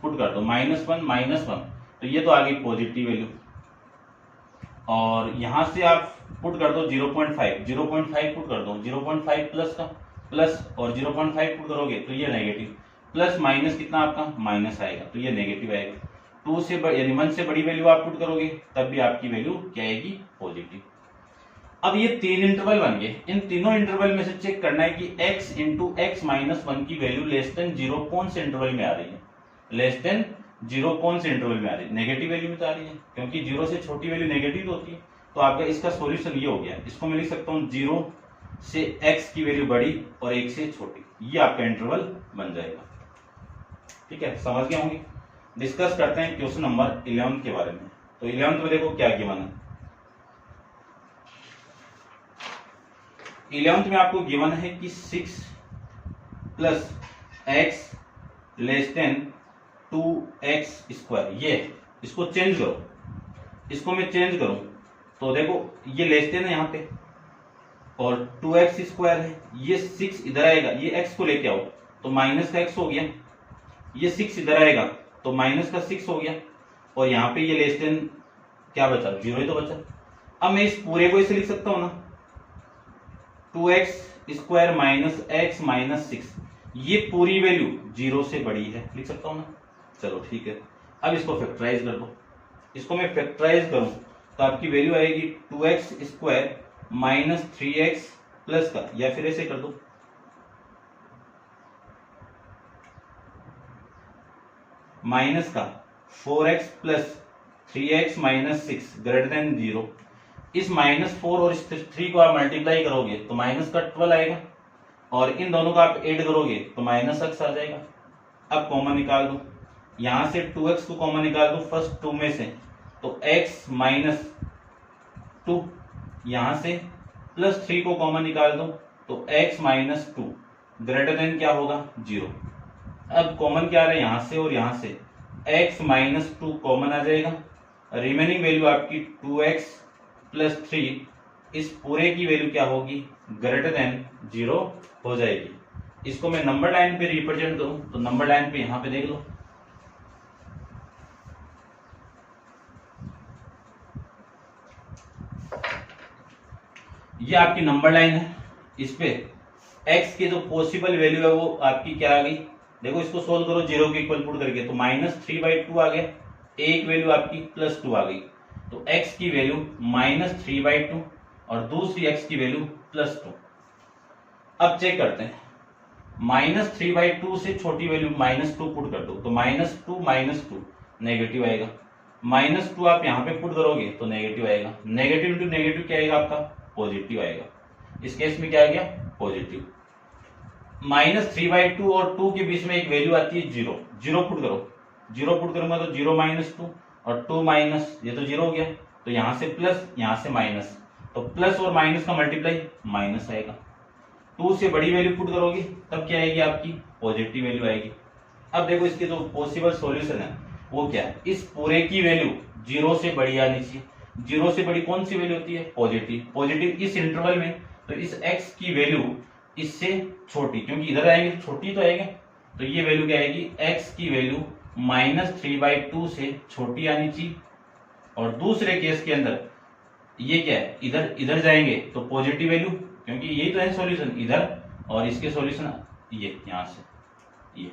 Speaker 1: पुट कर दो, -1 तो ये तो आ गई पॉजिटिव वैल्यू। और यहां से आप पुट कर दो 0.5 पुट कर दो, 0.5 प्लस का प्लस और 0.5 पुट करोगे तो ये नेगेटिव, प्लस माइनस कितना आपका माइनस आएगा, तो ये नेगेटिव आएगा। 2 से यानी 1 से बड़ी वैल्यू आप पुट करोगे तब भी आपकी वैल्यू क्या आएगी, पॉजिटिव। अब ये 3 इंटरवल बन गए, इन तीनों इंटरवल में से चेक करना है कि x इंटू x -1 की वैल्यू लेस देन 0 कौन से इंटरवल में आ रही है, लेस देन 0 कौन से इंटरवल में आ रही है, नेगेटिव वैल्यू में तो आ रही है, क्योंकि 0 से छोटी वैल्यू नेगेटिव होती है। तो आपका इसका सॉल्यूशन ये हो गया, इसको मैं लिख सकता हूँ 0 से x की वैल्यू बड़ी और 1 से छोटी, ये आपका इंटरवल बन जाएगा। ठीक है, समझ गए होंगे। डिस्कस करते हैं क्वेश्चन नंबर 11 के बारे में। तो 11 में देखो क्या गिवन है। 11 में आपको गिवन है कि 6 plus x less than 2x², ये इसको चेंज करो, इसको मैं चेंज करूं तो देखो ये लेस देन है यहाँ पे और 2x² है, ये 6 इधर आएगा, ये x को लेके आओ तो माइनस का x हो गया, ये 6 इधर आएगा तो माइनस का 6 हो गया, और यहाँ पे ये लेस देन क्या बचा, 0 ही तो बचा। अब मैं इस पूरे को इसे लिख सकता हूं ना, 2x² माइनस x माइनस 6, ये पूरी वैल्यू 0 से बड़ी है, लिख सकता हूं ना। चलो ठीक है, अब इसको फैक्टराइज कर दो, इसको मैं फैक्टराइज करूं तो आपकी वैल्यू आएगी 2x² माइनस 3x प्लस का, या फिर ऐसे कर दो माइनस का 4x plus 3x minus 6 greater than 0। इस -4 और इस 3 को आप मल्टीप्लाई करोगे तो माइनस का 12 आएगा, और इन दोनों को आप ऐड करोगे तो -x आ जाएगा। अब कॉमन निकाल दो, यहां से 2x को कॉमन निकाल दो फर्स्ट 2 में से, तो x माइनस 2, यहां से प्लस 3 को कॉमन निकाल दो तो x माइनस 2 ग्रेटर देन क्या होगा, 0। अब कॉमन क्या आ रहा है, यहां से और यहां से x माइनस 2 कॉमन आ जाएगा, रिमेनिंग वैल्यू आपकी 2x प्लस 3, इस पूरे की वैल्यू क्या होगी, ग्रेटर देन 0 हो जाएगी। इसको मैं नंबर लाइन पे रिप्रेजेंट करूं तो नंबर लाइन पे यहां पे देख लो, ये आपकी नंबर लाइन है, इस पे x की जो पॉसिबल वैल्यू है वो आपकी क्या आ गई, देखो इसको सोल्व करो 0 के इक्वल पुट करके तो -3/2 आ गया, एक वैल्यू आपकी +2 आ गई, तो x की वैल्यू -3/2 और दूसरी x की वैल्यू +2। अब चेक करते हैं, -3/2 से छोटी वैल्यू -2 पुट कर दो तो -2 नेगेटिव आएगा, -2 आप यहाँ पे पुट करोगे तो नेगेटिव आएगा, नेगेटिव इंटू नेगेटिव क्या आएगा आपका, पॉजिटिव आएगा। इस केस में क्या आ गया, पॉजिटिव। -3/2 और 2 के बीच में एक वैल्यू आती है 0, 0 पुट करो, 0 पुट करूंगा तो 0 - 2 और 2 माइनस, ये तो 0 हो गया, तो यहां से प्लस यहां से माइनस, तो प्लस और माइनस का मल्टीप्लाई माइनस आएगा। 2 से बड़ी वैल्यू पुट करोगे तब क्या आएगी आपकी, पॉजिटिव वैल्यू आएगी। अब देखो इसके जो पॉसिबल सॉल्यूशन है वो क्या है, इस पूरे की वैल्यू 0 से बड़ी आनी चाहिए, 0 से बड़ी कौन सी वैल्यू होती है, पॉजिटिव। पॉजिटिव इस इंटरवल में, तो इस x की वैल्यू इससे छोटी, क्योंकि इधर आएंगे तो छोटी तो आएगा, तो ये वैल्यू क्या आएगी, x की वैल्यू -3/2 से छोटी आनी चाहिए। और दूसरे केस के अंदर ये क्या है, इधर इधर जाएंगे तो पॉजिटिव वैल्यू, क्योंकि यही तो है सॉल्यूशन, इधर और इसके सॉल्यूशन ये यहां से ये,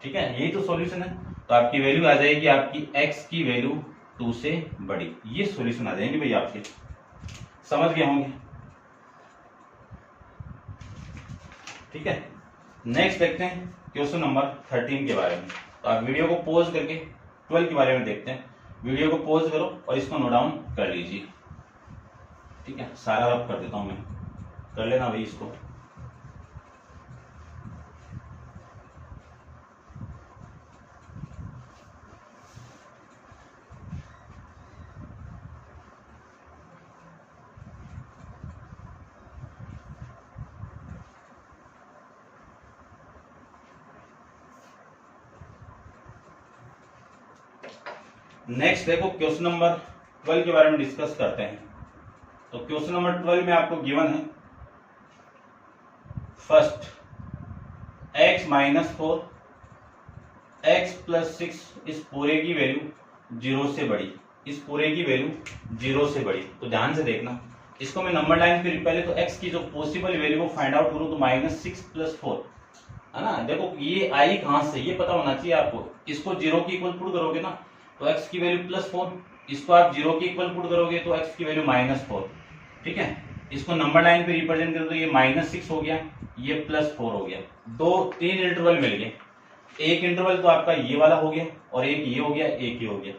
Speaker 1: ठीक है, यही तो सॉल्यूशन है। तो आपकी वैल्यू आ जाएगी आपकी x की वैल्यू 2 से बड़ी, ये सॉल्यूशन आ जाएंगे भाई आपके, समझ गए होंगे। ठीक है, नेक्स्ट देखते हैं क्वेश्चन नंबर 13 के बारे में। तो आप वीडियो को पॉज करके 12 के बारे में देखते हैं। वीडियो को पॉज करो और इसको नोट डाउन कर लीजिए। ठीक है, सारा रब कर देता हूं मैं, कर लेना भाई इसको। नेक्स्ट देखो क्वेश्चन नंबर 12 के बारे में डिस्कस करते हैं। तो क्वेश्चन नंबर 12 में आपको गिवन है first x minus 4 x plus 6 इस पूरे की वैल्यू 0 से बड़ी, इस पूरे की वैल्यू 0 से बड़ी। तो ध्यान से देखना, इसको मैं नंबर लाइन पे पहले तो x की जो पॉसिबल वैल्यू को फाइंड आउट करूं तो -6 + 4 है ना। देखो ये आई कहां से, ये पता होना चाहिए आपको। इसको 0 की इक्वल पुट करोगे ना तो x की वैल्यू +4, इसको आप 0 की इक्वल पुट करोगे तो x की वैल्यू -4। ठीक है, इसको नंबर लाइन पे रिप्रेजेंट कर दो, ये -6 हो गया, ये +4 हो गया। तीन इंटरवल मिल गए। एक इंटरवल तो आपका ये वाला हो गया और एक ये हो गया, एक ये हो गया।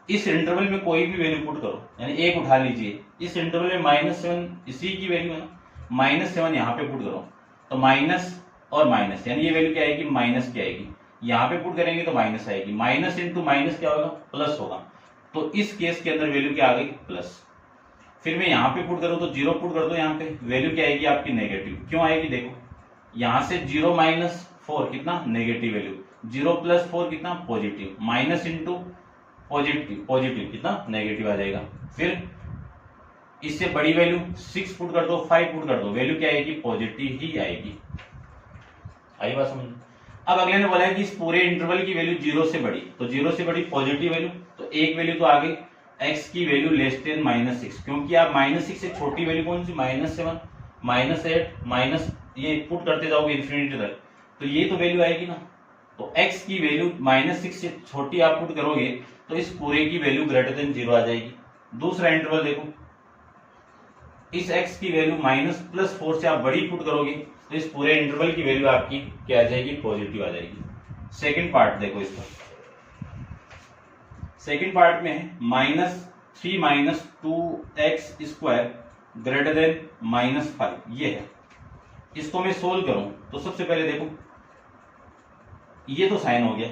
Speaker 1: इस इंटरवल में कोई भी वैल्यू पुट करो, यानी एक उठा लीजिए। इस इंटरवल में -7 इसी की वैल्यू है ना, -7 यहाँ पे पुट करो तो माइनस और माइनस, यानी ये वैल्यू क्या आएगी, माइनस की आएगी। यहाँ पे पुट करेंगे तो माइनस आएगी, माइनस इंटू माइनस क्या होगा, प्लस होगा। तो इस केस के अंदर वैल्यू क्या आ गई, प्लस। फिर मैं यहाँ पे पुट करूँ तो 0 पुट कर दो, यहाँ पे वैल्यू क्या आएगी आपकी, नेगेटिव। क्यों आएगी, देखो यहाँ से 0 - 4 कितना, नेगेटिव वैल्यू। 0 + 4 कितना, positive. Minus into positive, positive कितना, नेगेटिव आ जाएगा। फिर इससे बड़ी वैल्यू 6 पुट कर दो, 5 पुट कर दो, वैल्यू क्या आएगी, पॉजिटिव ही आएगी। आई बात समझ। अब अगले ने बोला है कि इस पूरे इंटरवल की वैल्यू 0 से बड़ी, तो 0 से बड़ी पॉजिटिव वैल्यू, तो एक वैल्यू तो आ गई x की वैल्यू लेस देन -6, क्योंकि आप -6 से छोटी वैल्यू कौन सी, -7, -8 माइनस ये पुट करते जाओगे इन्फिनिटी तक, तो ये तो वैल्यू आएगी ना। तो x की वैल्यू -6 से छोटी आप पुट करोगे तो इस पूरे की वैल्यू ग्रेटर देन 0 आ जाएगी। दूसरा इंटरवल देखो, इस x की वैल्यू -+4 से आप बड़ी पुट करोगे तो इस पूरे इंटरवल की वैल्यू आपकी क्या आ जाएगी, पॉजिटिव आ जाएगी। सेकंड पार्ट देखो इसका, सेकंड पार्ट में है -3 - 2x² ग्रेटर देन -5, ये है। इसको मैं सोल्व करूं तो सबसे पहले देखो ये तो साइन हो गया,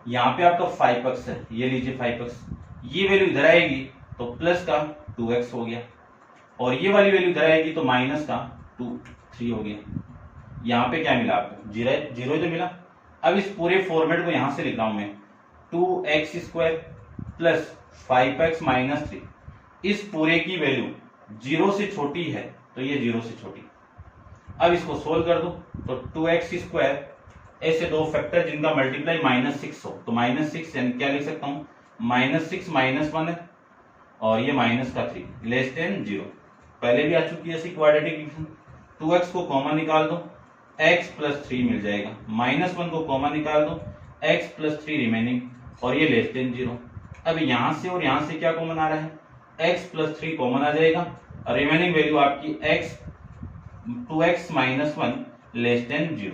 Speaker 1: यहाँ पे आपका 5x है, ये लीजिए 5x, ये वैल्यू इधर आएगी तो प्लस का 2x हो गया, और ये वाली वैल्यू इधर आएगी तो माइनस का 3 हो गया। यहाँ पे क्या मिला आपको, 0 ही तो मिला। अब इस पूरे फॉर्मेट को यहां से लिख रहा हूं मैं, 2x² + 5x - 3। इस पूरे की वैल्यू 0 से छोटी है तो ये 0 से छोटी। अब इसको सोल्व कर दो तो 2x², ऐसे दो फैक्टर जिनका मल्टीप्लाई -6 हो तो -6 यानी क्या लिख सकता हूं, -6 - 1 है और ये -3 लेस देन 0। पहले भी आ चुकी है ऐसी क्वाड्रेटिक इक्वेशन। 2x को कॉमन निकाल दो, x + 3 मिल जाएगा, -1 को कॉमन निकाल दो, x + 3 रिमेनिंग, और ये लेस देन 0। अब यहां से और यहां से क्या कॉमन आ रहा है, x + 3 कॉमन आ जाएगा, और रिमेनिंग वैल्यू आपकी 2x - 1 लेस देन 0।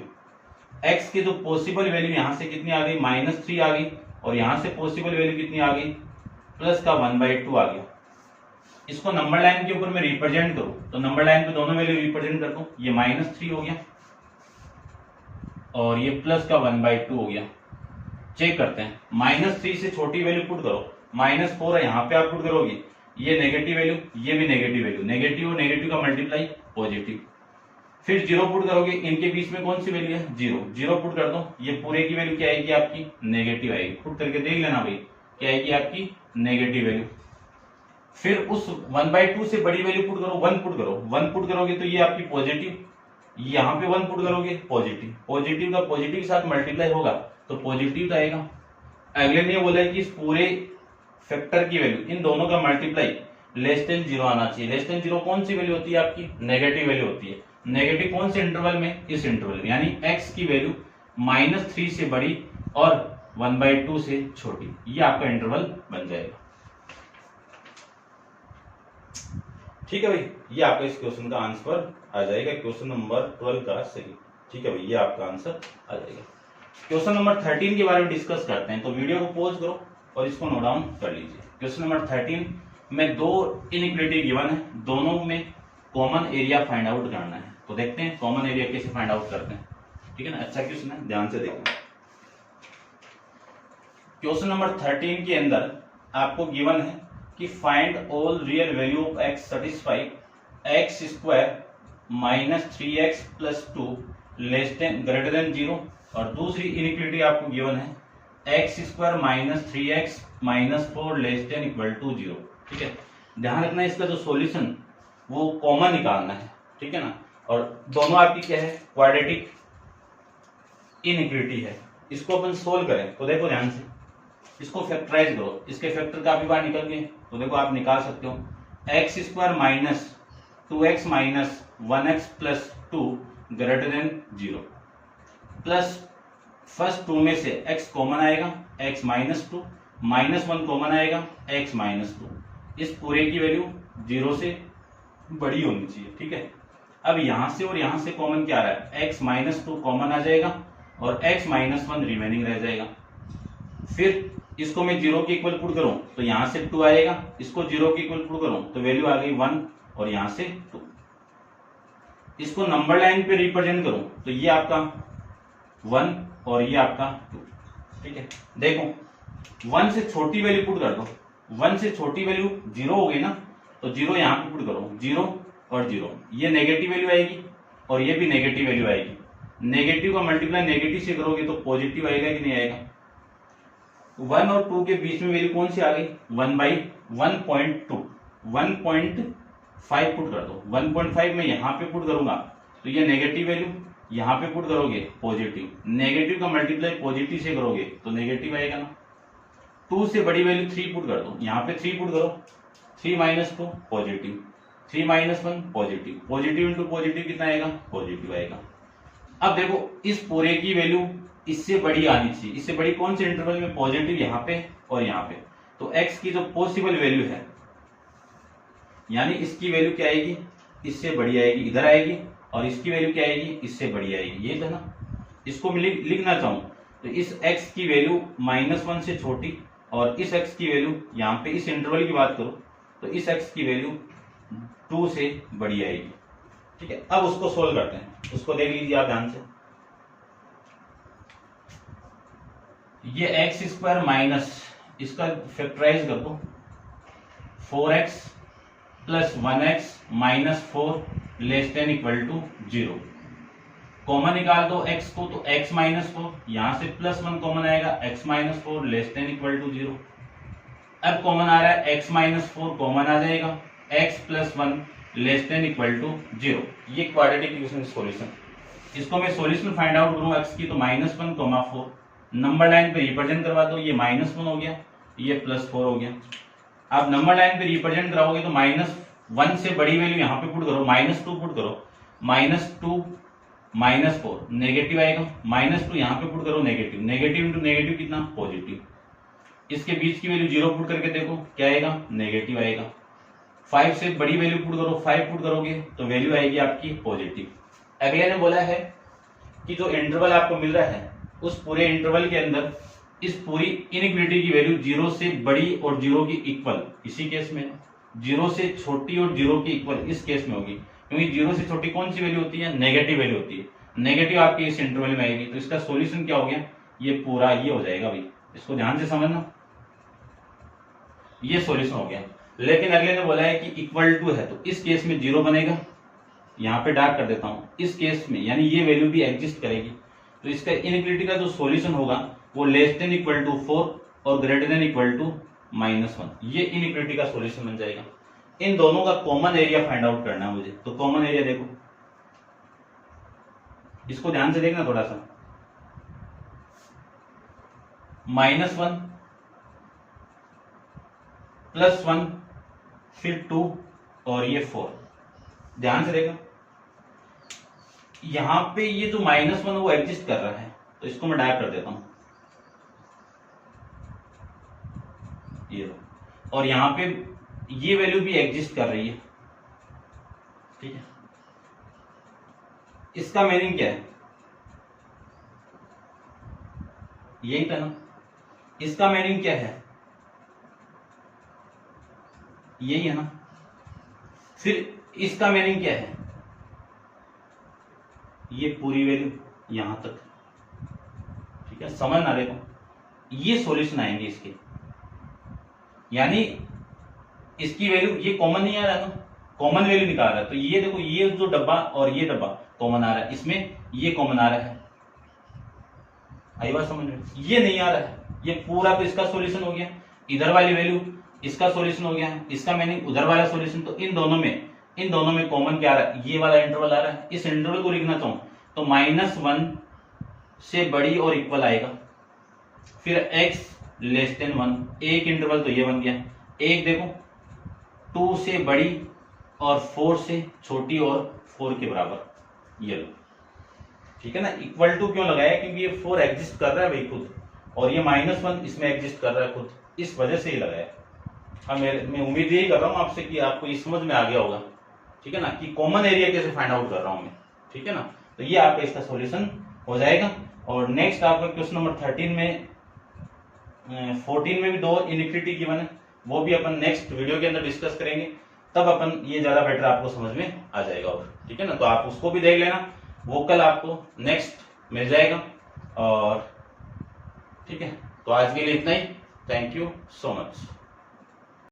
Speaker 1: x की जो पॉसिबल वैल्यू यहां से कितनी आ गई, -3 आ गई, और यहां से पॉसिबल वैल्यू कितनी आ गई, प्लस का 1/2 आ गया। इसको नंबर लाइन के ऊपर मैं रिप्रेजेंट करूं तो नंबर लाइन पे दोनों वैल्यू रिप्रेजेंट कर दूं, ये -3 हो गया और ये प्लस का 1/2 हो गया। चेक करते हैं, -3 से छोटी वैल्यू पुट करो, -4 है यहाँ पे आप पुट करोगे, ये नेगेटिव वैल्यू, ये भी नेगेटिव वैल्यू, नेगेटिव और नेगेटिव का मल्टीप्लाई पॉजिटिव। फिर 0 पुट करोगे, इनके बीच में कौन सी वैल्यू है, 0 पुट कर दो, ये पूरे की वैल्यू क्या आएगी आपकी, नेगेटिव आएगी। पुट करके देख लेना भाई क्या आएगी आपकी, नेगेटिव वैल्यू। फिर उस 1/2 से बड़ी वैल्यू पुट करो, 1 पुट करो, 1 पुट करोगे तो ये आपकी पॉजिटिव, यहाँ पे 1 पुट करोगे पॉजिटिव, पॉजिटिव का पॉजिटिव के साथ मल्टीप्लाई होगा तो पॉजिटिव आएगा। अगले ने बोला है कि इस पूरे फैक्टर की वैल्यू, इन दोनों का मल्टीप्लाई लेस देन 0 आना चाहिए। लेस देन 0 कौन सी वैल्यू होती है आपकी, नेगेटिव वैल्यू होती है। नेगेटिव कौन से इंटरवल में, इस इंटरवल में, यानी x की वैल्यू -3 से बड़ी और 1/2 से छोटी, ये आपका इंटरवल बन जाएगा। ठीक है भाई, ये आपका इस क्वेश्चन का आंसर आ जाएगा, क्वेश्चन नंबर 12 का सही। ठीक है भाई, ये आपका आंसर आ जाएगा। क्वेश्चन नंबर 13 के बारे में डिस्कस करते हैं, तो वीडियो को पॉज करो और इसको नोट डाउन कर लीजिए। क्वेश्चन नंबर 13 में दो इनइक्वालिटी गिवन है, दोनों में कॉमन एरिया फाइंड आउट करना है। तो देखते हैं कॉमन एरिया कैसे फाइंड आउट करते हैं, ठीक है ना। अच्छा क्वेश्चन है, ध्यान से देखो। क्वेश्चन नंबर 13 के अंदर आपको गिवन है कि find all real value of x satisfy x square minus 3x plus 2 less than greater than 0, और दूसरी इनइक्वालिटी आपको गिवन है x square minus 3x minus 4 less than equal to 0, ठीक है। ध्यान रखना इसका जो सॉल्यूशन वो कॉमन निकालना है, ठीक है ना। और दोनों आपकी क्या है, क्वाड्रेटिक इनइक्वालिटी है। इसको अपन सोल्व करें तो देखो ध्यान से, इसको फैक्टराइज करो, इसके फैक्टर काफी बार निकल गए, तो देखो आप निकाल सकते हो x square minus 2x minus 1x plus 2 greater than 0, plus first 2 में से x कॉमन आएगा x माइनस 2, माइनस 1 कॉमन आएगा x माइनस 2। इस पूरे की वैल्यू 0 से बड़ी होनी चाहिए, ठीक है। अब यहां से और यहां से कॉमन क्या आ रहा है, x माइनस 2 कॉमन आ जाएगा और x माइनस 1 रिमेनिंग रह जाएगा। फिर इसको मैं 0 के इक्वल पुट करूं तो यहां से 2 आएगा, इसको 0 के इक्वल पुट करूं तो वैल्यू आ गई 1 और यहां से 2। इसको नंबर लाइन पे रिप्रेजेंट करूं तो ये आपका 1 और ये आपका 2, ठीक है। देखो 1 से छोटी वैल्यू पुट कर दो, 1 से छोटी वैल्यू 0 हो गई ना, तो 0 यहां पे पुट करो, 0 और 0, ये नेगेटिव वैल्यू आएगी और ये भी नेगेटिव वैल्यू आएगी। नेगेटिव का मल्टीप्लाई नेगेटिव से करोगे तो पॉजिटिव आएगा कि नहीं आएगा। 1 और 2 के बीच में वैल्यू कौन सी आ गई, 1/1.2, 1.5 पुट कर दो। 1.5 में यहां पे पुट करूंगा तो ये नेगेटिव वैल्यू, यहां पे पुट करोगे पॉजिटिव, नेगेटिव का मल्टीप्लाई पॉजिटिव से करोगे तो नेगेटिव आएगा ना। 2 से बड़ी वैल्यू 3 पुट कर दो, यहां पे 3 पुट करो, 3 minus 2 positive, 3 minus 1 positive, positive into positive कितना आएगा, पॉजिटिव आएगा। अब देखो इस पूरे की वैल्यू इससे बड़ी आनी चाहिए, इससे बड़ी कौन से इंटरवल में, पॉजिटिव यहाँ पे और यहाँ पे। तो x की जो पॉसिबल वैल्यू है, यानी इसकी वैल्यू क्या आएगी, इससे बड़ी आएगी, इधर आएगी, और इसकी वैल्यू क्या आएगी, इससे बड़ी आएगी, ये था ना। इसको मैं लिखना चाहूं तो इस x की वैल्यू -1 से छोटी और इस x की वैल्यू, यहाँ पे इस इंटरवल की बात करो तो इस x की वैल्यू 2 से बड़ी आएगी, ठीक है। अब उसको सोल्व करते हैं, उसको देख लीजिए आप ध्यान से। ये एक्स स्क्वायर माइनस, इसका फैक्टराइज कर दो, 4x plus 1x minus 4 less than equal to 0। Common निकाल दो x को तो x माइनस 4, यहां से प्लस 1 कॉमन आएगा, x minus 4 less than equal to 0। अब कॉमन आ रहा है x माइनस 4 कॉमन आ जाएगा, x plus 1 less than equal to 0। ये क्वाड्रेटिक इक्वेशन सॉल्यूशन। इसको मैं सॉल्यूशन फाइंड आउट करूं x की तो -1, 4 नंबर लाइन पे रिप्रेजेंट करवा दो, ये -1 हो गया, ये +4 हो गया। अब नंबर लाइन पे रिप्रेजेंट कराओगे तो -1 से बड़ी वैल्यू यहाँ पे पुट करो, -2 पुट करो, -2 -4 नेगेटिव आएगा, -2 यहाँ पे पुट करो नेगेटिव, नेगेटिव इंटू नेगेटिव कितना, पॉजिटिव। इसके बीच की वैल्यू 0 पुट करके देखो क्या आएगा, नेगेटिव आएगा। 5 से बड़ी वैल्यू पुट करो, 5 पुट करोगे तो वैल्यू आएगी आपकी पॉजिटिव। अगले ने बोला है कि जो इंटरवल आपको मिल रहा है उस पूरे इंटरवल के अंदर इस पूरी इनइक्वालिटी की वैल्यू 0 से बड़ी और 0 की इक्वल, इसी केस में 0 से छोटी और 0 की इक्वल इस केस में होगी, क्योंकि 0 से छोटी कौन सी वैल्यू होती है, नेगेटिव वैल्यू होती है। नेगेटिव आपके इस इंटरवल में आएगी, तो इसका सॉल्यूशन क्या हो गया, ये पूरा ये हो जाएगा भाई, इसको ध्यान से समझना, ये सॉल्यूशन हो गया। लेकिन अगले ने बोला है कि इक्वल टू है, तो इस केस में 0 बनेगा, यहाँ पे डार्क कर देता हूं, इस केस में यानी ये वैल्यू भी एग्जिस्ट करेगी, तो इसका इनइक्वालिटी का जो सॉल्यूशन होगा वो लेस देन इक्वल टू 4 और ग्रेटर देन इक्वल टू -1, ये इनइक्वालिटी का सॉल्यूशन बन जाएगा। इन दोनों का कॉमन एरिया फाइंड आउट करना है मुझे, तो कॉमन एरिया देखो, इसको ध्यान से देखना थोड़ा सा, -1 +1 फिर 2 और ये 4, ध्यान से देखना। यहां पे ये जो -1 वो एग्जिस्ट कर रहा है, तो इसको मैं डार्क कर देता हूं, ये, और यहां पे ये वैल्यू भी एग्जिस्ट कर रही है, ठीक है। इसका मीनिंग क्या है, यही था ना, इसका मीनिंग क्या है, यही है ना। फिर इसका मीनिंग क्या है, ये पूरी वैल्यू यहां तक, ठीक है, समझ ना रहे को, ये सॉल्यूशन आएंगे इसके, यानी इसकी वैल्यू, ये कॉमन नहीं आ रहा है ना, कॉमन वैल्यू निकाल रहा है। तो ये देखो, ये जो डब्बा और ये डब्बा कॉमन आ रहा है, इसमें ये कॉमन आ रहा है, आई बात समझ में, ये नहीं आ रहा है, ये पूरा तो इसका सॉल्यूशन हो गया, इधर वाली वैल्यू इसका सॉल्यूशन हो गया, इसका मीनिंग उधर वाला सॉल्यूशन। तो इन दोनों में कॉमन क्या आ रहा है, ये वाला इंटरवल आ रहा है। इस इंटरवल को लिखना चाहूं तो -1 से बड़ी और इक्वल आएगा, फिर x <1, एक इंटरवल तो ये बन गया, एक देखो 2 से बड़ी और 4 से छोटी और 4 के बराबर, ये लो, ठीक है ना। इक्वल टू क्यों लगाया, क्योंकि ये 4 एग्जिस्ट कर रहा है भाई खुद, और ये -1 इसमें एग्जिस्ट कर रहा है खुद, इस वजह से ही लगाया। हाँ, मैं उम्मीद यही कर रहा हूँ आपसे कि आपको ये समझ में आ गया होगा, ठीक है ना, कि कॉमन एरिया कैसे फाइंड आउट कर रहा हूं मैं, ठीक है ना। तो ये आपका इसका सॉल्यूशन हो जाएगा। और नेक्स्ट आपका क्वेश्चन नंबर 13 में 14 में भी 2 इनइक्वालिटी गिवन है, वो भी अपन नेक्स्ट वीडियो के अंदर डिस्कस करेंगे, तब अपन ये ज्यादा बेटर आपको समझ में आ जाएगा, और ठीक है ना। तो आप उसको भी देख लेना, वो कल आपको नेक्स्ट मिल जाएगा। और ठीक है, तो आज के लिए इतना ही, थैंक यू सो मच।